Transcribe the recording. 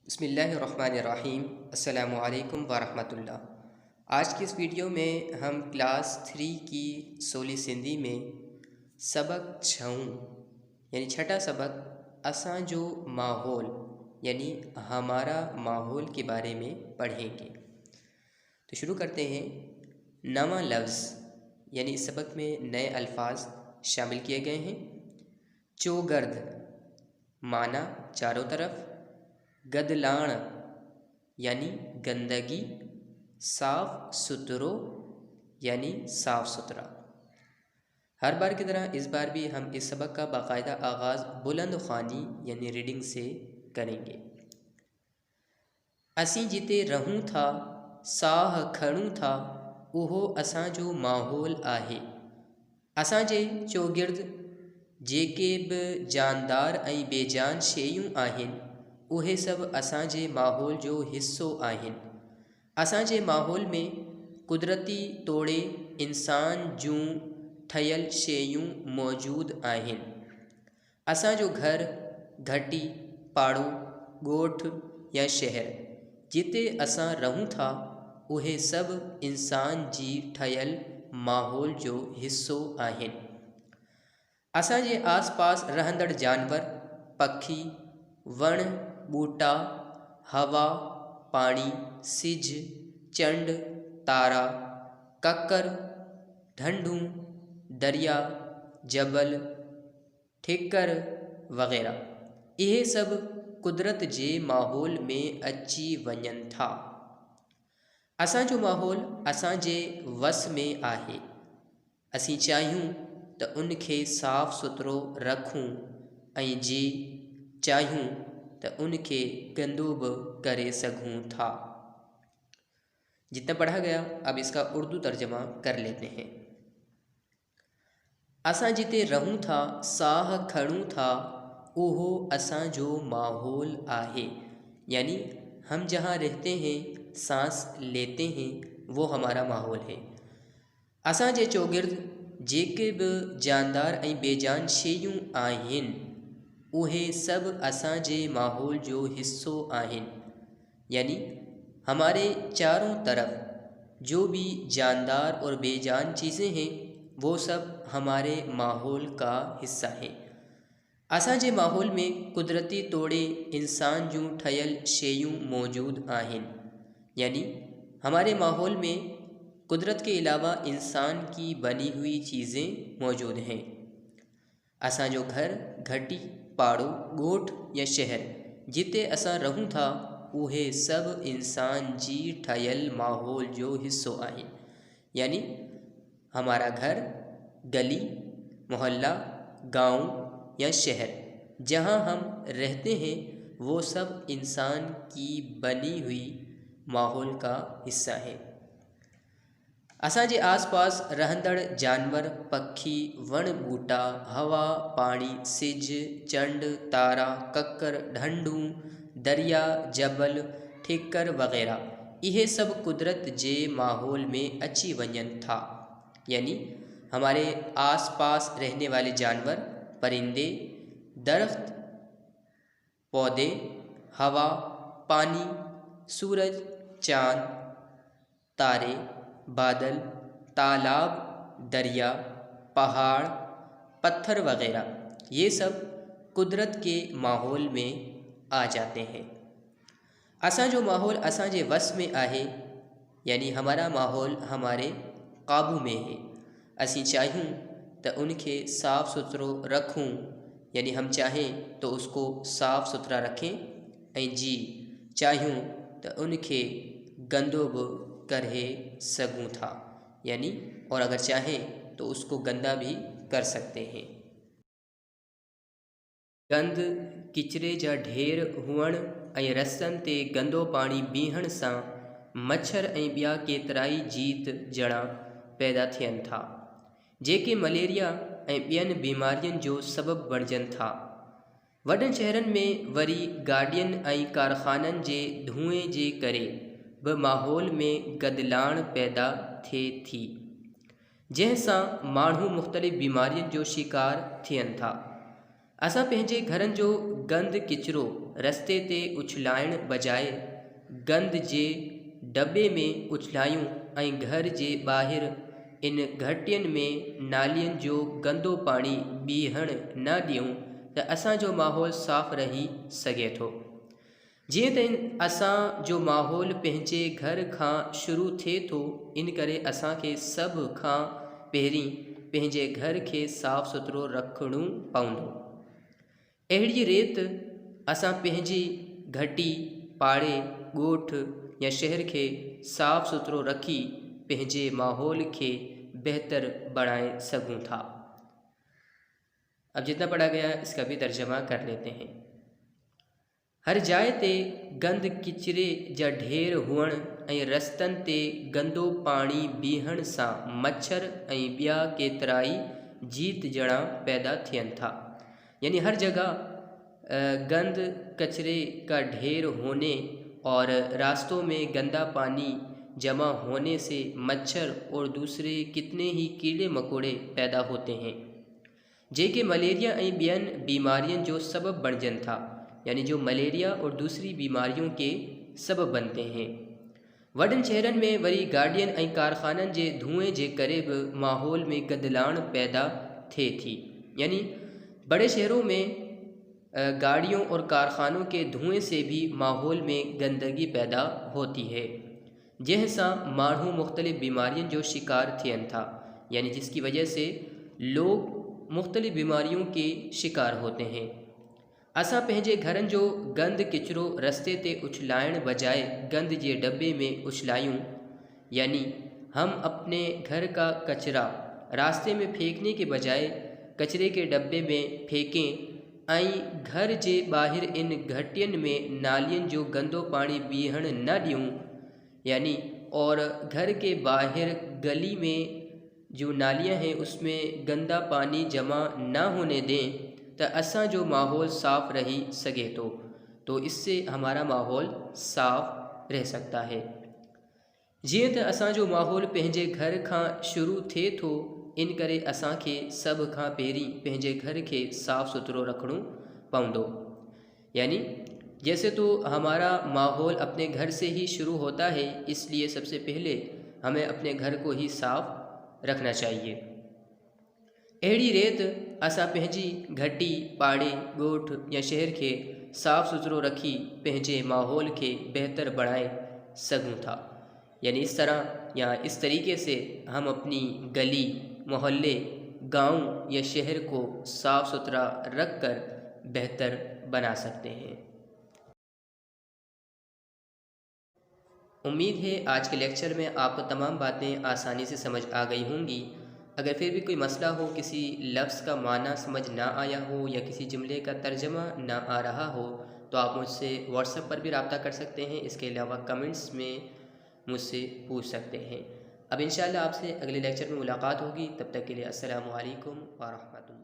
बिस्मिल्लाहिर्रहमानिर्रहीम। अस्सलामु अलैकुम वरहमतुल्लाह। आज की इस वीडियो में हम क्लास 3 की सोली सिंधी में सबक छऊं यानी छठा सबक असां जो माहौल यानी हमारा माहौल के बारे में पढ़ेंगे। तो शुरू करते हैं। नवा लफ्ज़ यानी इस सबक में नए अल्फाज शामिल किए गए हैं। चौगर्द माना चारों तरफ, गदलाण यानी गंदगी, साफ सुथरो यानी साफ सुथरा। हर बार की तरह इस बार भी हम इस सबक का बाकायदा आगाज़ बुलंद ख़्वानी यानी रीडिंग से करेंगे। असीं जिते रहूं था, साह खणूं था, उहो असां जो माहौल आहे। असां जे चौगिर्द जेके बि जानदार ऐं बेजान शयूं आहिनि, उहे सभु असां जे माहौल जो हिस्सो आहिनि। असां जे माहौल में कुदरती तोड़े इंसान जूं ठहियल शयूं मौजूदु आहिनि। असां जो घर, घटी, पाड़ो, ॻोठ या शहर जिते असां रहूं था, उहे सभु इंसान जी ठहियल माहौल जो हिस्सो आहिनि। असां जे आस पास रहंदड़ जानवर, पखी, वण, ॿूटा, हवा, पाणी, सिज, चंड, तारा, ककर, ढंढूं, दरिया, जबल, ठिकर वग़ैरह इहे सभु कुदरत जे माहौल में अची वञनि था। असां जो माहौल असां जे वस में आहे। असीं चाहियूं त उन खे साफ़ सुथरो रखूं ऐं जे चाहियूं त उन खे गंदो बि करे सघूं था। जितना पढ़ा गया, अब इसका उर्दू तर्जमा कर लेते हैं। असां जिते रहूं था, साह खणूं था, उहो असां जो माहौल आहे। यानी हम जहाँ रहते हैं, सांस लेते हैं, वो हमारा माहौल है। असां जे चौगिर्द जेके बि जानदार ऐं बेजान शयूं आहिनि, उहे सभु असां जे माहौल जो हिस्सो आहिनि। यानी हमारे चारों तरफ जो भी जानदार और बेजान चीज़ें हैं, वो सब हमारे माहौल का हिस्सा हैं। असां जे माहौल में कुदरती तोड़े इंसान जूं ठहियल शयूं मौजूदु आहिनि। यानी हमारे माहौल में कुदरत के अलावा इंसान की बनी हुई चीज़ें मौजूद हैं। असां जो घर, घटी, पाड़ो, ॻोठ या शहर जिते असां रहूं था, उहे सभु इंसान जी ठहियल माहौल जो हिस्सो आहिनि। यानी हमारा घर, गली, मोहल्ला, गांव या शहर जहां हम रहते हैं, वो सब इंसान की बनी हुई माहौल का हिस्सा है। असां जे आस पास रहंदड़ जानवर, पखी, वण, ॿूटा, हवा, पाणी, सिज, चंड, तारा, ककर, ढंढूं, दरिया, जबल, ठिकर वग़ैरह इहे सब कुदरत जे माहौल में अची वञनि था। यानी हमारे आस पास रहने वाले जानवर, परिंदे, दरख्त, पौधे, हवा, पानी, सूरज, चाँद, तारे, बादल, तालाब, दरिया, पहाड़, पत्थर वग़ैरह ये सब कुदरत के माहौल में आ जाते हैं। असां जो माहौल असां जे वस में आहे। यानी हमारा माहौल हमारे काबू में है। असीं चाहियूं तो उनके साफ़ सुथरो रखूं, यानी हम चाहें तो उसको साफ़ सुथरा रखें, ऐं जी चाहियूं तो उनके गंदो भी करे सघूं था। यानी और अगर चाहें तो उसको गंदा भी कर सकते हैं। गंद किचरे जा ढेर हुअण ऐं रस्तनि ते गंदो पाणी बीहण सां मच्छर ऐं ॿिया केतिराई जीत जणा पैदा थियनि था, जेके मलेरिया ऐं ॿियनि बीमारियुनि जो सबबु बणिजनि था। वॾनि शहरनि में वरी गाॾियुनि ऐं कारखाननि जे धुएं जे करे बि माहौल में गदलाण पैदा थिए थी, जंहिंसां माण्हू मुख़्तलिफ़ बीमारियुनि जो शिकार थियनि था। असां पंहिंजे घरनि जो गंद किचिरो रस्ते ते उछलाइण बजाए गंद जे डब्बे में उछलायूं ऐं घर जे ॿाहिरि इन घटियुनि में नालियुनि जो गंदो पाणी बीहण न ॾियूं त असांजो माहौल साफ़ रही सघे थो। जीअं त असांजो माहौल पंहिंजे घर खां शुरू थिए थो, इन करे असांखे सभ खां पहिरीं पंहिंजे घर खे साफ़ सुथरो रखिणो पवंदो। अहिड़ी रीति असां पंहिंजी घटी, पाड़े, ॻोठ या शहर के साफ़ सुथरो रखी पंहिंजे माहौल के बेहतर बढ़ाए सकूं था। अब जितना पढ़ा गया इसका भी तर्जमा कर लेते हैं। हर जाइ ते गंद किचरे जा ढेर हुअण ऐं रस्तनि ते गंदो पाणी बीहण सां मच्छर ऐं ॿिया केतिराई जीत जड़ा पैदा थियनि था। यानी हर जगह गंद कचरे का ढेर होने और रास्तों में गंदा पानी जमा होने से मच्छर और दूसरे कितने ही कीड़े मकोड़े पैदा होते हैं, जेके मलेरिया ऐं ॿियनि बीमारियों जो सबब बणजनि था। यानी जो मलेरिया और दूसरी बीमारियों के सबब बनते हैं। वॾनि शहरनि में वरी गाॾियुनि ऐं कारखाननि जे धुएं जे करे बि माहौल में गंदलाण पैदा थिए थी। यानी बड़े शहरों में गाड़ियों और कारखानों के धुएं से भी माहौल में गंदगी पैदा होती है, जैसा माण्हू मुख्तलिफ बीमारियों जो शिकार थियन था। यानी जिसकी वजह से लोग मुख्तलिफ बीमारियों के शिकार होते हैं। असां पंहिंजे घरनि जो गंद किचरो रस्ते ते उछलाइण बजाय गंद जे डब्बे में उछलायूं। यानी हम अपने घर का कचरा रास्ते में फेंकने के बजाय कचरे के डब्बे में फेंकें ऐं घर जे ॿाहिरि इन घटियुनि में नालियुनि जो गंदो पानी बीहण न ॾियूं। यानी और घर के बाहर गली में जो नालियाँ हैं उसमें गंदा पानी जमा न होने दें तो असांजो माहौल साफ़ रही सके तो इससे हमारा माहौल साफ़ रह सकता है। जीअं त असांजो माहौल पंहिंजे घर खां शुरू थिए थो, इन करे असांखे सभ खां पहिरीं पंहिंजे घर के साफ़ सुथरो रखणो पवंदो। यानी जैसे तो हमारा माहौल अपने घर से ही शुरू होता है, इसलिए सबसे पहले हमें अपने घर को ही साफ़ रखना चाहिए। अहिड़ी रीति असां पंहिंजी घटी, पाड़े, ॻोठ या शहर के साफ़ सुथरो रखी पंहिंजे माहौल के बेहतर बढ़ाए सकूं था। यानी इस तरह या इस तरीके से हम अपनी गली, मोहल्ले, गांव या शहर को साफ़ सुथरा रख कर बेहतर बना सकते हैं। उम्मीद है आज के लेक्चर में आपको तमाम बातें आसानी से समझ आ गई होंगी। अगर फिर भी कोई मसला हो, किसी लफ्ज़ का माना समझ ना आया हो या किसी जुमले का तर्जमा ना आ रहा हो, तो आप मुझसे व्हाट्सएप पर भी रब्ता कर सकते हैं। इसके अलावा कमेंट्स में मुझसे पूछ सकते हैं। अब इंशाअल्लाह आपसे अगले लेक्चर में मुलाकात होगी। तब तक के लिए अस्सलामु अलैकुम व रहमतुल्लाह।